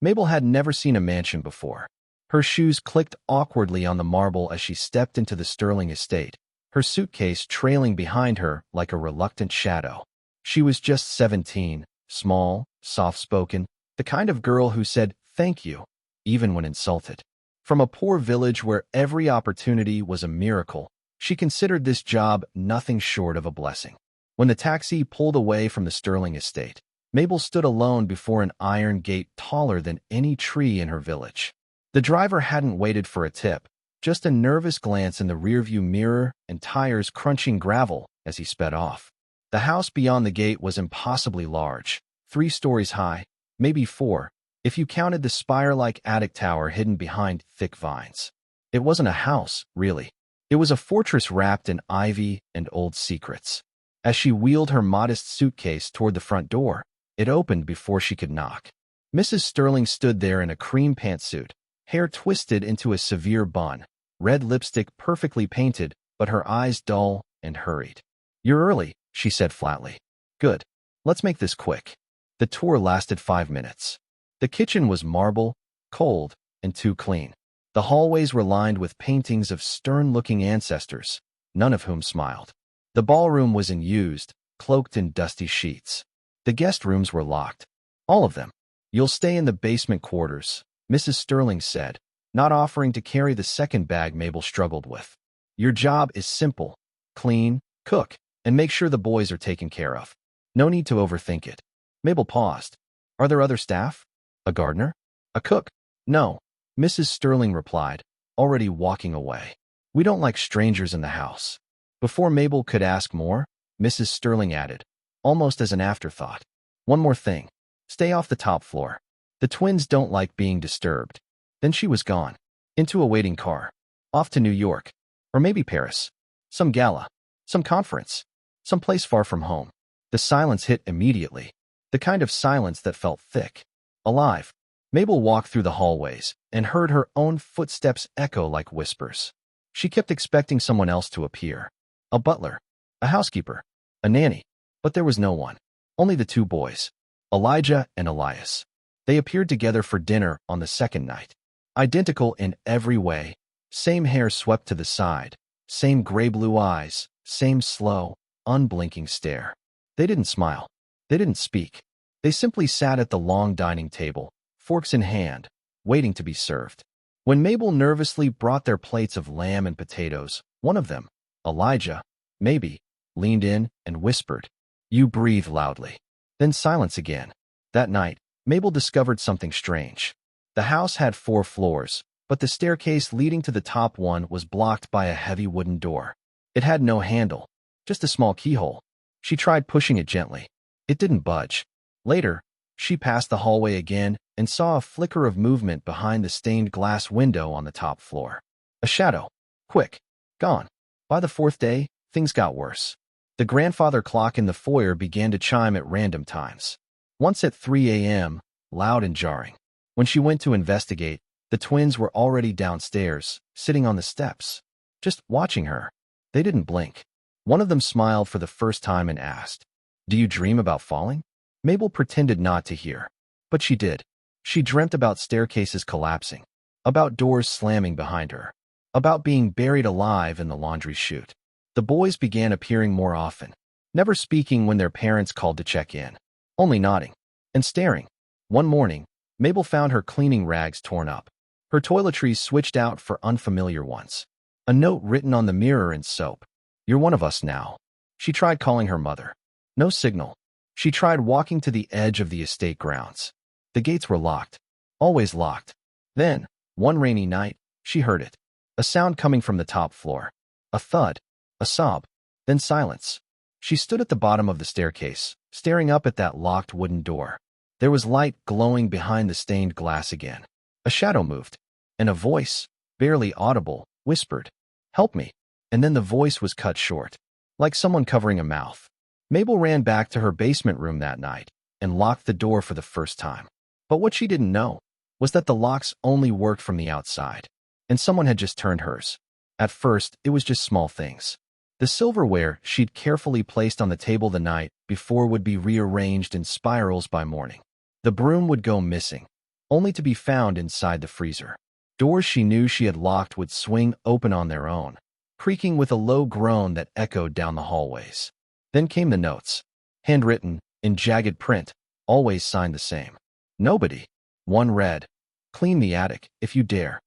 Mabel had never seen a mansion before. Her shoes clicked awkwardly on the marble as she stepped into the Sterling estate, her suitcase trailing behind her like a reluctant shadow. She was just 17, small, soft-spoken, the kind of girl who said thank you, even when insulted. From a poor village where every opportunity was a miracle, she considered this job nothing short of a blessing. When the taxi pulled away from the Sterling estate, Mabel stood alone before an iron gate taller than any tree in her village. The driver hadn't waited for a tip, just a nervous glance in the rearview mirror and tires crunching gravel as he sped off. The house beyond the gate was impossibly large, 3 stories high, maybe 4, if you counted the spire-like attic tower hidden behind thick vines. It wasn't a house, really. It was a fortress wrapped in ivy and old secrets. As she wheeled her modest suitcase toward the front door, it opened before she could knock. Mrs. Sterling stood there in a cream pantsuit, hair twisted into a severe bun, red lipstick perfectly painted, but her eyes dull and hurried. "You're early," she said flatly. "Good. Let's make this quick." The tour lasted 5 minutes. The kitchen was marble, cold, and too clean. The hallways were lined with paintings of stern-looking ancestors, none of whom smiled. The ballroom was unused, cloaked in dusty sheets. The guest rooms were locked. All of them. "You'll stay in the basement quarters," Mrs. Sterling said, not offering to carry the second bag Mabel struggled with. "Your job is simple. Clean, cook, and make sure the boys are taken care of. No need to overthink it." Mabel paused. "Are there other staff? A gardener? A cook?" "No," Mrs. Sterling replied, already walking away. "We don't like strangers in the house." Before Mabel could ask more, Mrs. Sterling added, almost as an afterthought, "One more thing. Stay off the top floor. The twins don't like being disturbed." Then she was gone, into a waiting car, off to New York, or maybe Paris. Some gala, some conference, some place far from home. The silence hit immediately, the kind of silence that felt thick, alive. Mabel walked through the hallways and heard her own footsteps echo like whispers. She kept expecting someone else to appear. A butler, a housekeeper, a nanny. But there was no one. Only the 2 boys, Elijah and Elias. They appeared together for dinner on the second night. Identical in every way, same hair swept to the side, same gray-blue eyes, same slow, unblinking stare. They didn't smile. They didn't speak. They simply sat at the long dining table, forks in hand, waiting to be served. When Mabel nervously brought their plates of lamb and potatoes, one of them, Elijah, maybe, leaned in and whispered, "You breathe loudly." Then silence again. That night, Mabel discovered something strange. The house had 4 floors, but the staircase leading to the top one was blocked by a heavy wooden door. It had no handle, just a small keyhole. She tried pushing it gently. It didn't budge. Later, she passed the hallway again and saw a flicker of movement behind the stained glass window on the top floor. A shadow. Quick. Gone. By the 4th day, things got worse. The grandfather clock in the foyer began to chime at random times. Once at 3 a.m., loud and jarring. When she went to investigate, the twins were already downstairs, sitting on the steps, just watching her. They didn't blink. One of them smiled for the first time and asked, "Do you dream about falling?" Mabel pretended not to hear, but she did. She dreamt about staircases collapsing, about doors slamming behind her, about being buried alive in the laundry chute. The boys began appearing more often, never speaking when their parents called to check in, only nodding and staring. One morning, Mabel found her cleaning rags torn up, her toiletries switched out for unfamiliar ones. A note written on the mirror in soap. "You're one of us now." She tried calling her mother. No signal. She tried walking to the edge of the estate grounds. The gates were locked, always locked. Then, one rainy night, she heard it. A sound coming from the top floor. A thud, a sob, then silence. She stood at the bottom of the staircase, staring up at that locked wooden door. There was light glowing behind the stained glass again. A shadow moved, and a voice, barely audible, whispered, "Help me." And then the voice was cut short, like someone covering a mouth. Mabel ran back to her basement room that night and locked the door for the first time. But what she didn't know was that the locks only worked from the outside, and someone had just turned hers. At first, it was just small things. The silverware she'd carefully placed on the table the night before would be rearranged in spirals by morning. The broom would go missing. only to be found inside the freezer. Doors she knew she had locked would swing open on their own, creaking with a low groan that echoed down the hallways. Then came the notes. Handwritten, in jagged print, always signed the same. Nobody. One read, "Clean the attic, if you dare."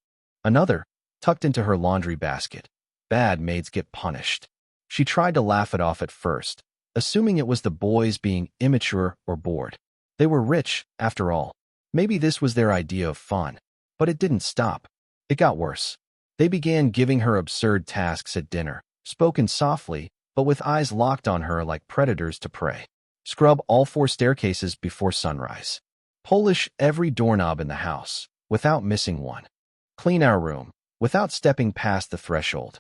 Another, tucked into her laundry basket, "Bad maids get punished." She tried to laugh it off at first, assuming it was the boys being immature or bored. They were rich, after all. Maybe this was their idea of fun. But it didn't stop. It got worse. They began giving her absurd tasks at dinner, spoken softly, but with eyes locked on her like predators to prey. Scrub all 4 staircases before sunrise. Polish every doorknob in the house, without missing one. Clean our room, without stepping past the threshold.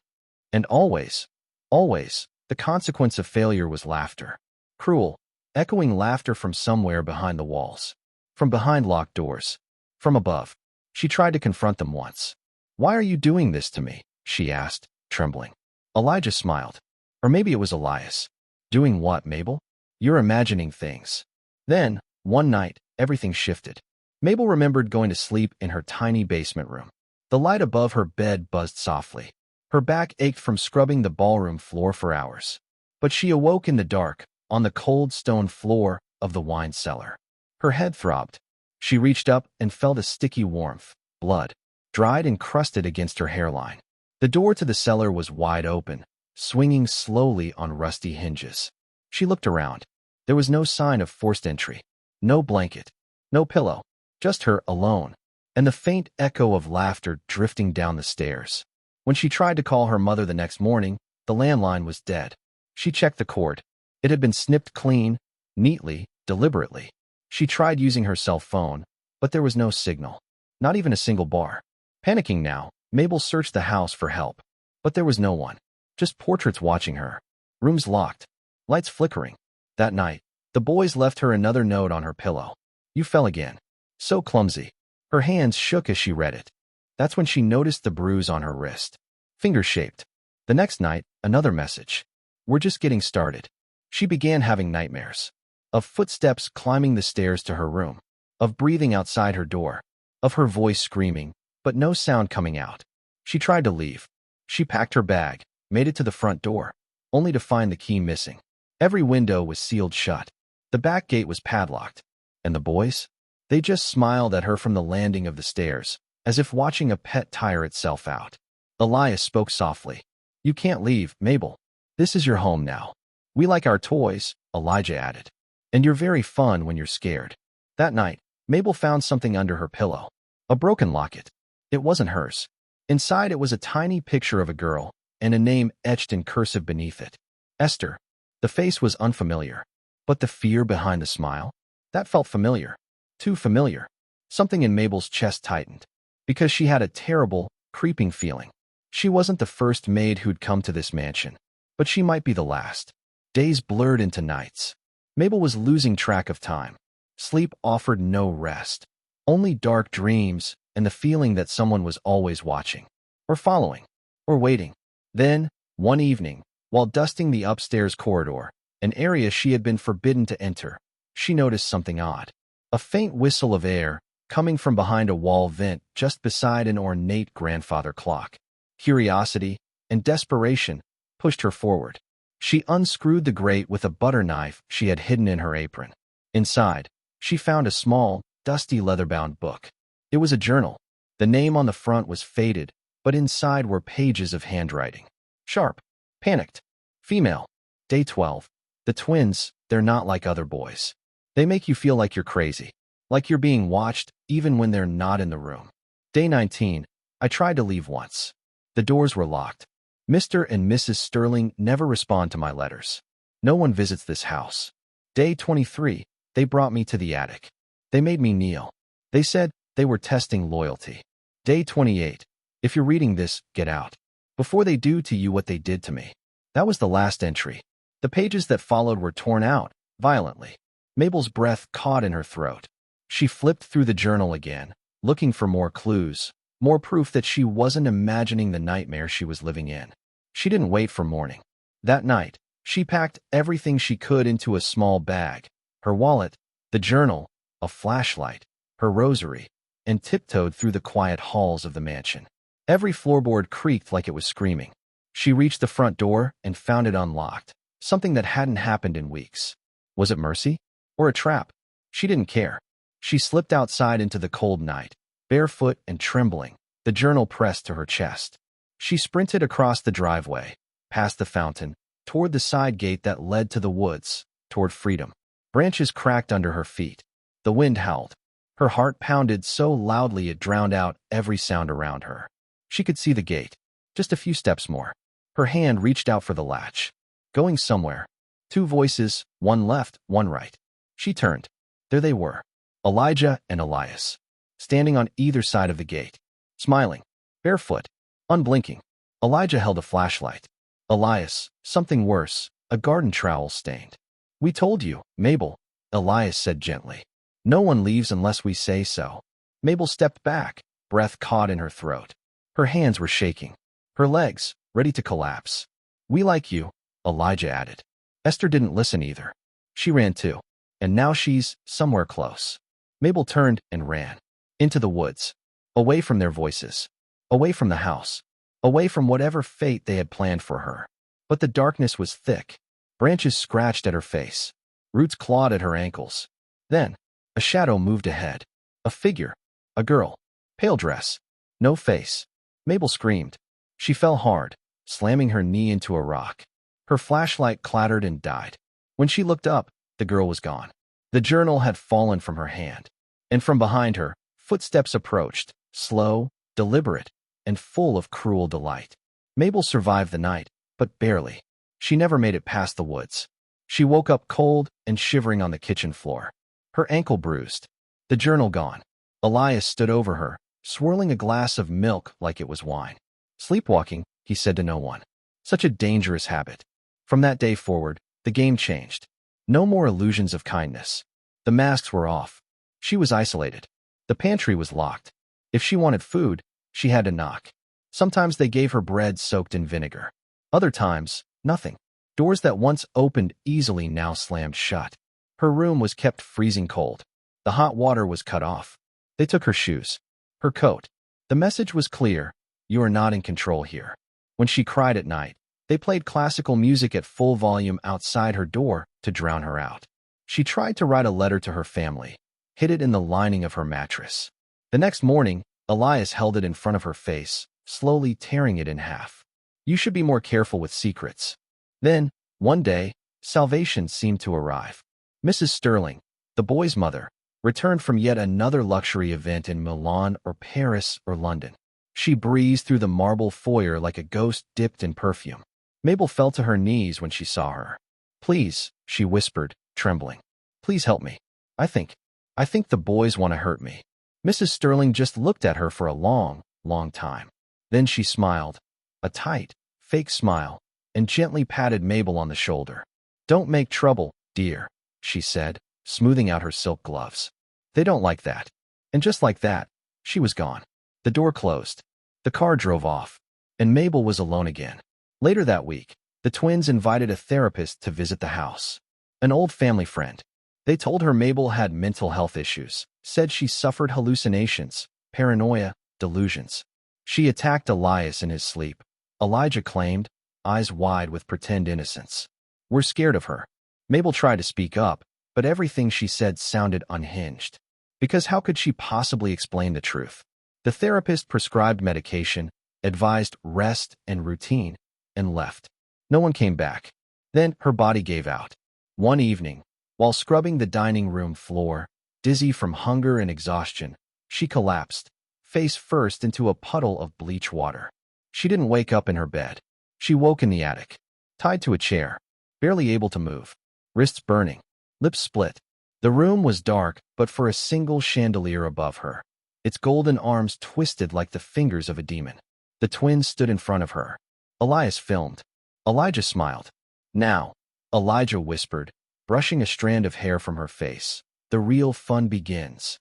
And always, the consequence of failure was laughter. Cruel, echoing laughter from somewhere behind the walls. From behind locked doors. From above. She tried to confront them once. "Why are you doing this to me?" she asked, trembling. Elijah smiled. Or maybe it was Elias. "Doing what, Mabel? You're imagining things." Then, one night, everything shifted. Mabel remembered going to sleep in her tiny basement room. The light above her bed buzzed softly. Her back ached from scrubbing the ballroom floor for hours. But she awoke in the dark, on the cold stone floor of the wine cellar. Her head throbbed. She reached up and felt a sticky warmth, blood, dried and crusted against her hairline. The door to the cellar was wide open, swinging slowly on rusty hinges. She looked around. There was no sign of forced entry. No blanket. No pillow. Just her alone. And the faint echo of laughter drifting down the stairs. When she tried to call her mother the next morning, the landline was dead. She checked the cord. It had been snipped clean, neatly, deliberately. She tried using her cell phone, but there was no signal. Not even a single bar. Panicking now, Mabel searched the house for help. But there was no one. Just portraits watching her. Rooms locked. Lights flickering. That night, the boys left her another note on her pillow. "You fell again. So clumsy." Her hands shook as she read it. That's when she noticed the bruise on her wrist. Finger-shaped. The next night, another message. "We're just getting started." She began having nightmares. Of footsteps climbing the stairs to her room. Of breathing outside her door. Of her voice screaming, but no sound coming out. She tried to leave. She packed her bag, made it to the front door, only to find the key missing. Every window was sealed shut. The back gate was padlocked. And the boys? They just smiled at her from the landing of the stairs, as if watching a pet tire itself out. Elias spoke softly. "You can't leave, Mabel. This is your home now. We like our toys," Elijah added. "And you're very fun when you're scared." That night, Mabel found something under her pillow. A broken locket. It wasn't hers. Inside it was a tiny picture of a girl, and a name etched in cursive beneath it. Esther. The face was unfamiliar. But the fear behind the smile? That felt familiar. Too familiar. Something in Mabel's chest tightened. Because she had a terrible, creeping feeling. She wasn't the first maid who'd come to this mansion. But she might be the last. Days blurred into nights. Mabel was losing track of time. Sleep offered no rest. Only dark dreams and the feeling that someone was always watching. Or following. Or waiting. Then, one evening, while dusting the upstairs corridor, an area she had been forbidden to enter, she noticed something odd. A faint whistle of air, coming from behind a wall vent just beside an ornate grandfather clock. Curiosity and desperation pushed her forward. She unscrewed the grate with a butter knife she had hidden in her apron. Inside, she found a small, dusty leather-bound book. It was a journal. The name on the front was faded, but inside were pages of handwriting. Sharp. Panicked. Female. Day 12. The twins, they're not like other boys. They make you feel like you're crazy. Like you're being watched, even when they're not in the room. Day 19. I tried to leave once. The doors were locked. Mr. and Mrs. Sterling never respond to my letters. No one visits this house. Day 23. They brought me to the attic. They made me kneel. They said they were testing loyalty. Day 28. If you're reading this, get out. Before they do to you what they did to me. That was the last entry. The pages that followed were torn out, violently. Mabel's breath caught in her throat. She flipped through the journal again, looking for more clues, more proof that she wasn't imagining the nightmare she was living in. She didn't wait for morning. That night, she packed everything she could into a small bag. Her wallet, the journal, a flashlight, her rosary, and tiptoed through the quiet halls of the mansion. Every floorboard creaked like it was screaming. She reached the front door and found it unlocked, something that hadn't happened in weeks. Was it mercy? Or a trap? She didn't care. She slipped outside into the cold night, barefoot and trembling, the journal pressed to her chest. She sprinted across the driveway, past the fountain, toward the side gate that led to the woods, toward freedom. Branches cracked under her feet. The wind howled. Her heart pounded so loudly it drowned out every sound around her. She could see the gate. Just a few steps more. Her hand reached out for the latch. Going somewhere. Two voices, one left, one right. She turned. There they were. Elijah and Elias, standing on either side of the gate, smiling, barefoot, unblinking. Elijah held a flashlight. Elias, something worse, a garden trowel stained. We told you, Mabel, Elias said gently. No one leaves unless we say so. Mabel stepped back, breath caught in her throat. Her hands were shaking, her legs ready to collapse. We like you, Elijah added. Esther didn't listen either. She ran too, and now she's somewhere close. Mabel turned and ran. Into the woods. Away from their voices. Away from the house. Away from whatever fate they had planned for her. But the darkness was thick. Branches scratched at her face. Roots clawed at her ankles. Then, a shadow moved ahead. A figure. A girl. Pale dress. No face. Mabel screamed. She fell hard, slamming her knee into a rock. Her flashlight clattered and died. When she looked up, the girl was gone. The journal had fallen from her hand. And from behind her, footsteps approached, slow, deliberate, and full of cruel delight. Mabel survived the night, but barely. She never made it past the woods. She woke up cold and shivering on the kitchen floor. Her ankle bruised. The journal gone. Elias stood over her, swirling a glass of milk like it was wine. Sleepwalking, he said to no one. Such a dangerous habit. From that day forward, the game changed. No more illusions of kindness. The masks were off. She was isolated. The pantry was locked. If she wanted food, she had to knock. Sometimes they gave her bread soaked in vinegar. Other times, nothing. Doors that once opened easily now slammed shut. Her room was kept freezing cold. The hot water was cut off. They took her shoes. Her coat. The message was clear. You are not in control here. When she cried at night, they played classical music at full volume outside her door to drown her out. She tried to write a letter to her family, hid it in the lining of her mattress. The next morning, Elias held it in front of her face, slowly tearing it in half. You should be more careful with secrets. Then, one day, salvation seemed to arrive. Mrs. Sterling, the boy's mother, returned from yet another luxury event in Milan or Paris or London. She breezed through the marble foyer like a ghost dipped in perfume. Mabel fell to her knees when she saw her. Please, she whispered, trembling. Please help me. I think the boys want to hurt me. Mrs. Sterling just looked at her for a long, long time. Then she smiled, a tight, fake smile, and gently patted Mabel on the shoulder. Don't make trouble, dear, she said, smoothing out her silk gloves. They don't like that. And just like that, she was gone. The door closed. The car drove off, and Mabel was alone again. Later that week, the twins invited a therapist to visit the house. An old family friend. They told her Mabel had mental health issues, said she suffered hallucinations, paranoia, delusions. She attacked Elias in his sleep, Elijah claimed, eyes wide with pretend innocence. We're scared of her. Mabel tried to speak up, but everything she said sounded unhinged. Because how could she possibly explain the truth? The therapist prescribed medication, advised rest and routine, and left. No one came back. Then her body gave out. One evening, while scrubbing the dining room floor, dizzy from hunger and exhaustion, she collapsed, face first into a puddle of bleach water. She didn't wake up in her bed. She woke in the attic, tied to a chair, barely able to move, wrists burning, lips split. The room was dark but for a single chandelier above her, its golden arms twisted like the fingers of a demon. The twins stood in front of her. Elias filmed. Elijah smiled. Now, Elijah whispered, brushing a strand of hair from her face, the real fun begins.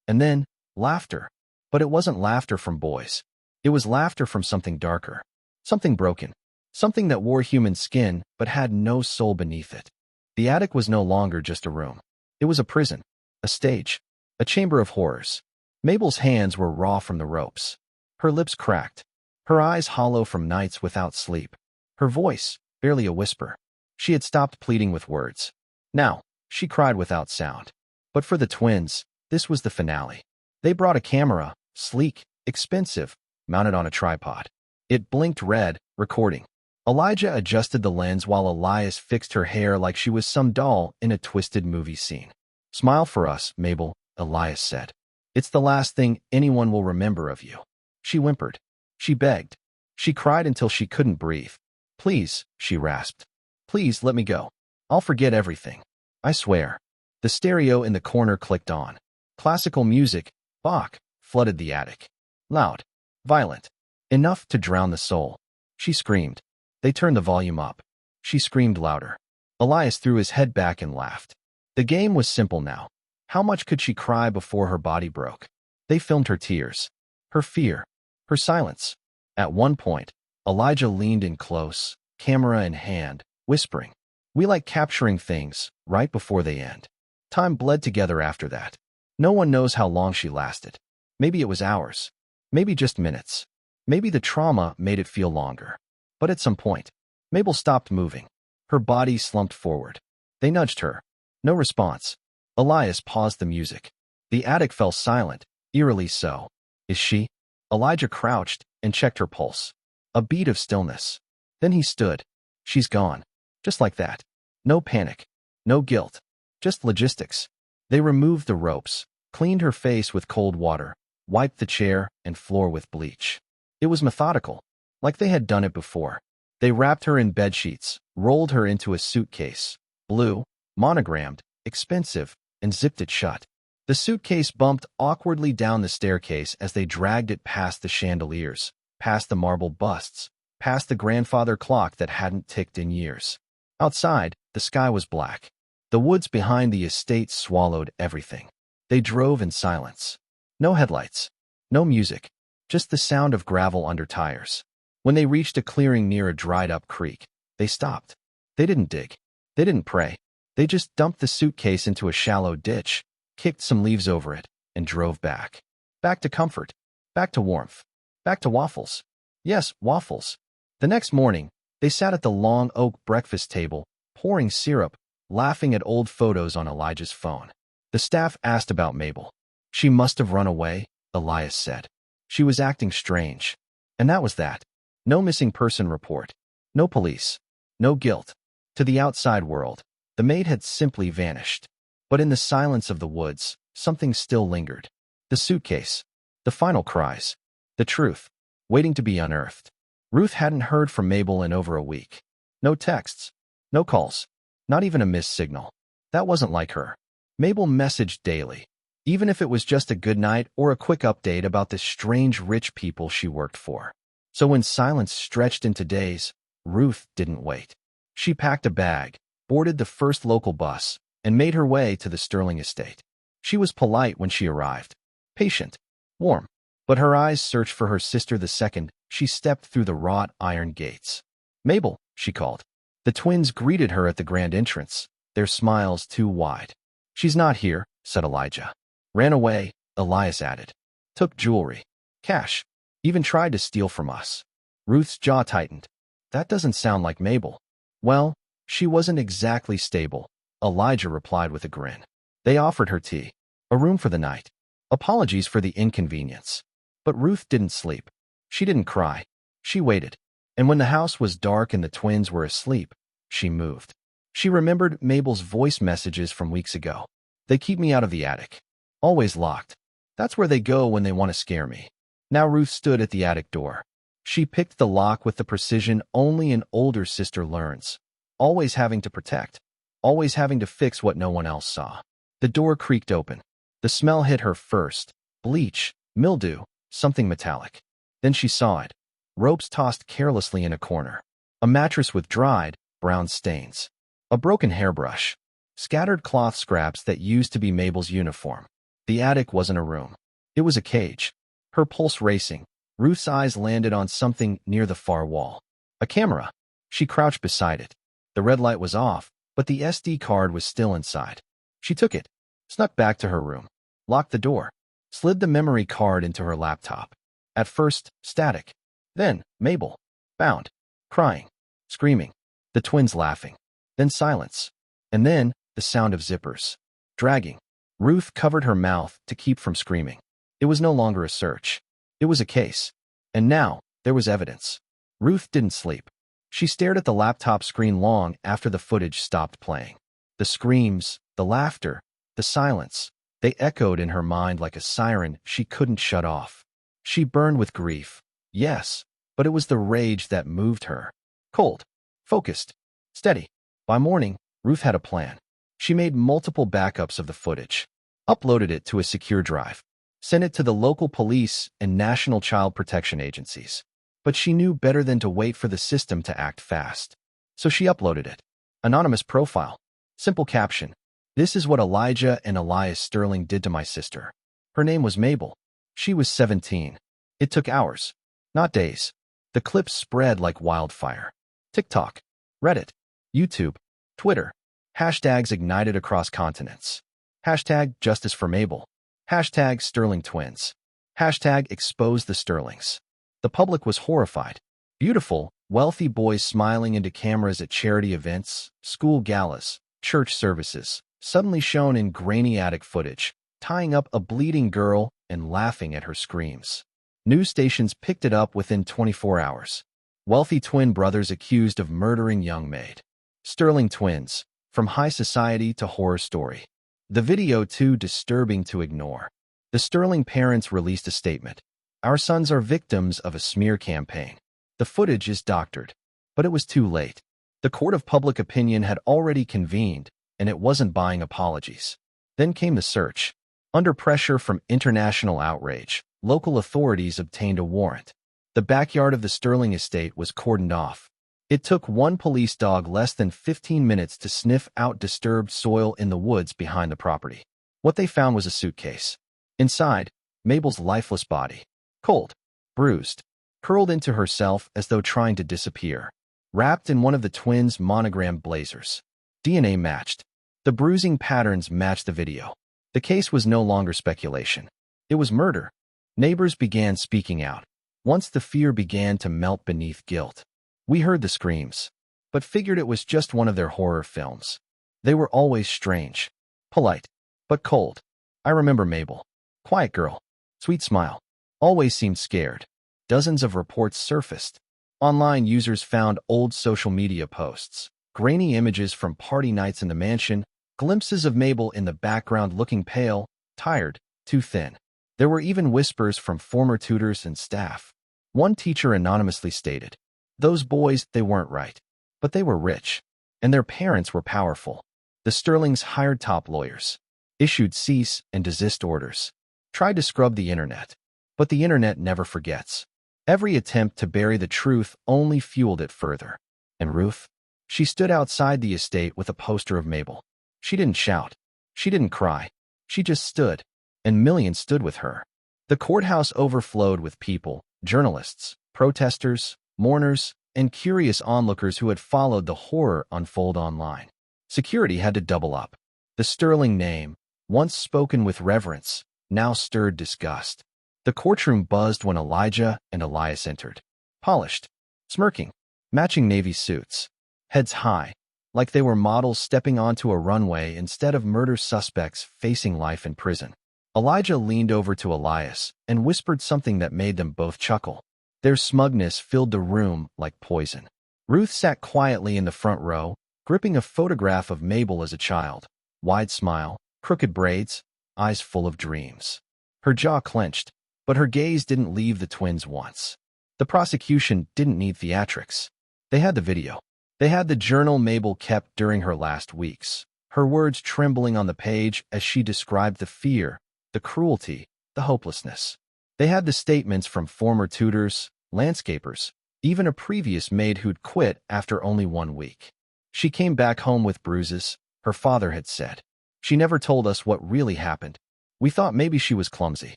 And then, laughter. But it wasn't laughter from boys. It was laughter from something darker. Something broken. Something that wore human skin but had no soul beneath it. The attic was no longer just a room. It was a prison, a stage, a chamber of horrors. Mabel's hands were raw from the ropes. Her lips cracked. Her eyes hollow from nights without sleep. Her voice, barely a whisper. She had stopped pleading with words. Now, she cried without sound. But for the twins, this was the finale. They brought a camera, sleek, expensive, mounted on a tripod. It blinked red, recording. Elijah adjusted the lens while Elias fixed her hair like she was some doll in a twisted movie scene. Smile for us, Mabel, Elias said. It's the last thing anyone will remember of you. She whimpered. She begged. She cried until she couldn't breathe. Please, she rasped. Please let me go. I'll forget everything. I swear. The stereo in the corner clicked on. Classical music, Bach, flooded the attic. Loud. Violent. Enough to drown the soul. She screamed. They turned the volume up. She screamed louder. Elias threw his head back and laughed. The game was simple now. How much could she cry before her body broke? They filmed her tears. Her fear. Her silence. At one point, Elijah leaned in close, camera in hand, whispering, "We like capturing things right before they end." Time bled together after that. No one knows how long she lasted. Maybe it was hours. Maybe just minutes. Maybe the trauma made it feel longer. But at some point, Mabel stopped moving. Her body slumped forward. They nudged her. No response. Elias paused the music. The attic fell silent, eerily so. Is she? Elijah crouched and checked her pulse. A beat of stillness. Then he stood. She's gone. Just like that. No panic. No guilt. Just logistics. They removed the ropes, cleaned her face with cold water, wiped the chair and floor with bleach. It was methodical, like they had done it before. They wrapped her in bedsheets, rolled her into a suitcase, blue, monogrammed, expensive, and zipped it shut. The suitcase bumped awkwardly down the staircase as they dragged it past the chandeliers, past the marble busts, past the grandfather clock that hadn't ticked in years. Outside, the sky was black. The woods behind the estate swallowed everything. They drove in silence. No headlights. No music. Just the sound of gravel under tires. When they reached a clearing near a dried-up creek, they stopped. They didn't dig. They didn't pray. They just dumped the suitcase into a shallow ditch, kicked some leaves over it, and drove back. Back to comfort. Back to warmth. Back to waffles. Yes, waffles. The next morning, they sat at the long oak breakfast table, pouring syrup, laughing at old photos on Elijah's phone. The staff asked about Mabel. She must have run away, Elias said. She was acting strange. And that was that. No missing person report. No police. No guilt. To the outside world, the maid had simply vanished. But in the silence of the woods, something still lingered. The suitcase. The final cries. The truth. Waiting to be unearthed. Ruth hadn't heard from Mabel in over a week. No texts. No calls. Not even a missed signal. That wasn't like her. Mabel messaged daily, even if it was just a good night or a quick update about the strange rich people she worked for. So when silence stretched into days, Ruth didn't wait. She packed a bag, boarded the first local bus, and made her way to the Sterling estate. She was polite when she arrived, patient, warm, but her eyes searched for her sister the second she stepped through the wrought iron gates. "Mabel," she called. The twins greeted her at the grand entrance, their smiles too wide. "She's not here," said Elijah. "Ran away," Elias added. "Took jewelry. Cash. Even tried to steal from us." Ruth's jaw tightened. That doesn't sound like Mabel. Well, she wasn't exactly stable, Elijah replied with a grin. They offered her tea. A room for the night. Apologies for the inconvenience. But Ruth didn't sleep. She didn't cry. She waited. And when the house was dark and the twins were asleep, she moved. She remembered Mabel's voice messages from weeks ago. "They keep me out of the attic. Always locked. That's where they go when they want to scare me." Now Ruth stood at the attic door. She picked the lock with the precision only an older sister learns. Always having to protect. Always having to fix what no one else saw. The door creaked open. The smell hit her first. Bleach, mildew, something metallic. Then she saw it. Ropes tossed carelessly in a corner. A mattress with dried, brown stains. A broken hairbrush. Scattered cloth scraps that used to be Mabel's uniform. The attic wasn't a room. It was a cage. Her pulse racing, Ruth's eyes landed on something near the far wall. A camera. She crouched beside it. The red light was off, but the SD card was still inside. She took it, snuck back to her room, locked the door, slid the memory card into her laptop. At first, static. Then, Mabel. Bound. Crying. Screaming. The twins laughing. Then silence. And then, the sound of zippers. Dragging. Ruth covered her mouth to keep from screaming. It was no longer a search. It was a case. And now, there was evidence. Ruth didn't sleep. She stared at the laptop screen long after the footage stopped playing. The screams, the laughter, the silence, they echoed in her mind like a siren she couldn't shut off. She burned with grief, yes, but it was the rage that moved her. Cold, focused, steady. By morning, Ruth had a plan. She made multiple backups of the footage, uploaded it to a secure drive, sent it to the local police and national child protection agencies. But she knew better than to wait for the system to act fast. So she uploaded it. Anonymous profile. Simple caption. This is what Elijah and Elias Sterling did to my sister. Her name was Mabel. She was 17. It took hours, not days. The clips spread like wildfire. TikTok, Reddit, YouTube, Twitter. Hashtags ignited across continents. Hashtag justice for Mabel. Hashtag Sterling twins. Hashtag expose the Sterlings. The public was horrified. Beautiful, wealthy boys smiling into cameras at charity events, school galas, church services, suddenly shown in grainy attic footage, tying up a bleeding girl and laughing at her screams. News stations picked it up within 24 hours. Wealthy twin brothers accused of murdering young Maid. Sterling twins, from high society to horror story. The video too disturbing to ignore. The Sterling parents released a statement. Our sons are victims of a smear campaign. The footage is doctored. But it was too late. The court of public opinion had already convened, and it wasn't buying apologies. Then came the search. Under pressure from international outrage, local authorities obtained a warrant. The backyard of the Sterling estate was cordoned off. It took one police dog less than 15 minutes to sniff out disturbed soil in the woods behind the property. What they found was a suitcase. Inside, Mabel's lifeless body. Cold, bruised, curled into herself as though trying to disappear. Wrapped in one of the twins' monogrammed blazers. DNA matched. The bruising patterns matched the video. The case was no longer speculation. It was murder. Neighbors began speaking out. Once the fear began to melt beneath guilt. We heard the screams, but figured it was just one of their horror films. They were always strange. Polite, but cold. I remember Mabel. Quiet girl. Sweet smile. Always seemed scared. Dozens of reports surfaced. Online users found old social media posts, grainy images from party nights in the mansion, glimpses of Mabel in the background looking pale, tired, too thin. There were even whispers from former tutors and staff. One teacher anonymously stated, "Those boys, they weren't right. But they were rich. And their parents were powerful." The Sterlings hired top lawyers, issued cease and desist orders, tried to scrub the internet. But the internet never forgets. Every attempt to bury the truth only fueled it further. And Ruth? She stood outside the estate with a poster of Mabel. She didn't shout. She didn't cry. She just stood. And millions stood with her. The courthouse overflowed with people, journalists, protesters, mourners, and curious onlookers who had followed the horror unfold online. Security had to double up. The Sterling name, once spoken with reverence, now stirred disgust. The courtroom buzzed when Elijah and Elias entered. Polished, smirking, matching navy suits, heads high, like they were models stepping onto a runway instead of murder suspects facing life in prison. Elijah leaned over to Elias and whispered something that made them both chuckle. Their smugness filled the room like poison. Ruth sat quietly in the front row, gripping a photograph of Mabel as a child. Wide smile, crooked braids, eyes full of dreams. Her jaw clenched, but her gaze didn't leave the twins once. The prosecution didn't need theatrics. They had the video. They had the journal Mabel kept during her last weeks, her words trembling on the page as she described the fear, the cruelty, the hopelessness. They had the statements from former tutors, landscapers, even a previous maid who'd quit after only 1 week. She came back home with bruises, her father had said. She never told us what really happened. We thought maybe she was clumsy.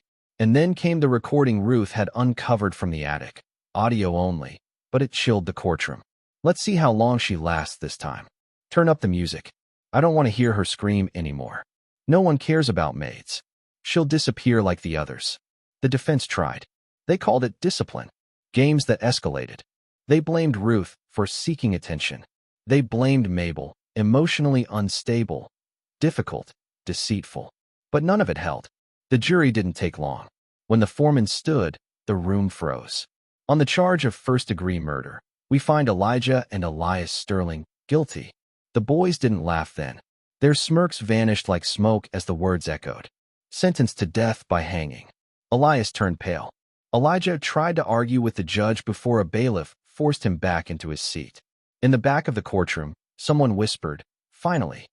And then came the recording Ruth had uncovered from the attic. Audio only, but it chilled the courtroom. Let's see how long she lasts this time. Turn up the music. I don't want to hear her scream anymore. No one cares about maids. She'll disappear like the others. The defense tried. They called it discipline. Games that escalated. They blamed Ruth for seeking attention. They blamed Mabel, emotionally unstable, difficult, deceitful. But none of it held. The jury didn't take long. When the foreman stood, the room froze. On the charge of first-degree murder, we find Elijah and Elias Sterling guilty. The boys didn't laugh then. Their smirks vanished like smoke as the words echoed. Sentenced to death by hanging. Elias turned pale. Elijah tried to argue with the judge before a bailiff forced him back into his seat. In the back of the courtroom, someone whispered, "Finally."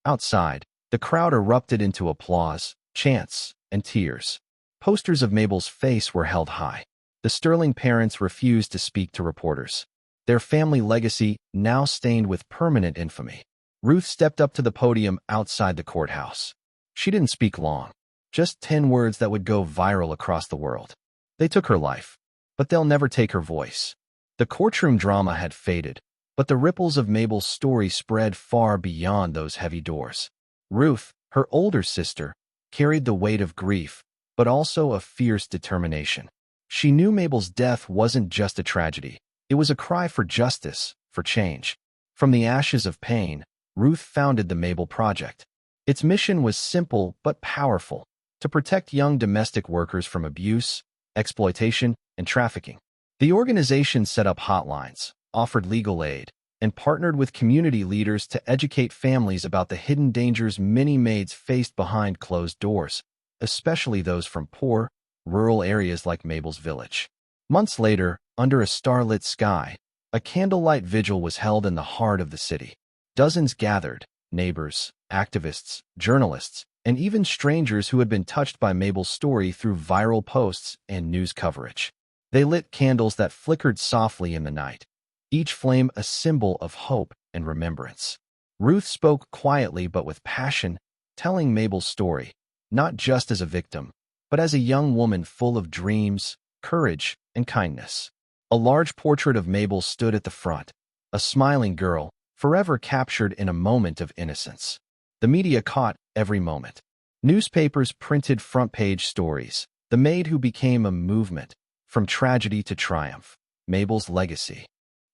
Outside, the crowd erupted into applause, chants, and tears. Posters of Mabel's face were held high. The Sterling parents refused to speak to reporters. Their family legacy now stained with permanent infamy. Ruth stepped up to the podium outside the courthouse. She didn't speak long. Just 10 words that would go viral across the world. They took her life, but they'll never take her voice. The courtroom drama had faded, but the ripples of Mabel's story spread far beyond those heavy doors. Ruth, her older sister, carried the weight of grief, but also of fierce determination. She knew Mabel's death wasn't just a tragedy. It was a cry for justice, for change. From the ashes of pain, Ruth founded the Mabel Project. Its mission was simple but powerful: to protect young domestic workers from abuse, exploitation, and trafficking. The organization set up hotlines, offered legal aid, and partnered with community leaders to educate families about the hidden dangers many maids faced behind closed doors, especially those from poor, rural areas like Mabel's village. Months later, under a starlit sky, a candlelight vigil was held in the heart of the city. Dozens gathered: neighbors, activists, journalists, and even strangers who had been touched by Mabel's story through viral posts and news coverage. They lit candles that flickered softly in the night, each flame a symbol of hope and remembrance. Ruth spoke quietly but with passion, telling Mabel's story, not just as a victim, but as a young woman full of dreams, courage, and kindness. A large portrait of Mabel stood at the front, a smiling girl, forever captured in a moment of innocence. The media caught every moment. Newspapers printed front-page stories. The maid who became a movement, from tragedy to triumph. Mabel's legacy.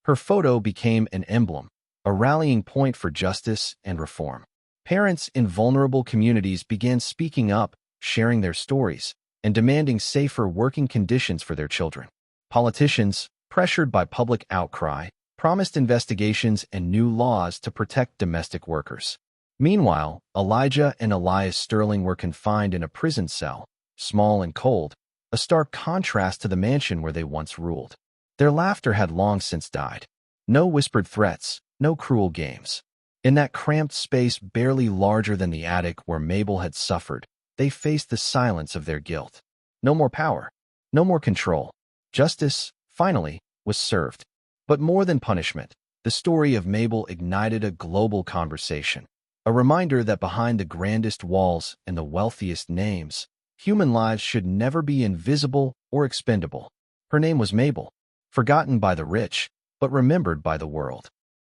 Her photo became an emblem, a rallying point for justice and reform. Parents in vulnerable communities began speaking up, sharing their stories, and demanding safer working conditions for their children. Politicians, pressured by public outcry, promised investigations and new laws to protect domestic workers. Meanwhile, Elijah and Elias Sterling were confined in a prison cell, small and cold, a stark contrast to the mansion where they once ruled. Their laughter had long since died. No whispered threats, no cruel games. In that cramped space barely larger than the attic where Mabel had suffered, they faced the silence of their guilt. No more power, no more control. Justice, finally, was served. But more than punishment, the story of Mabel ignited a global conversation. A reminder that behind the grandest walls and the wealthiest names, human lives should never be invisible or expendable. Her name was Mabel, forgotten by the rich, but remembered by the world.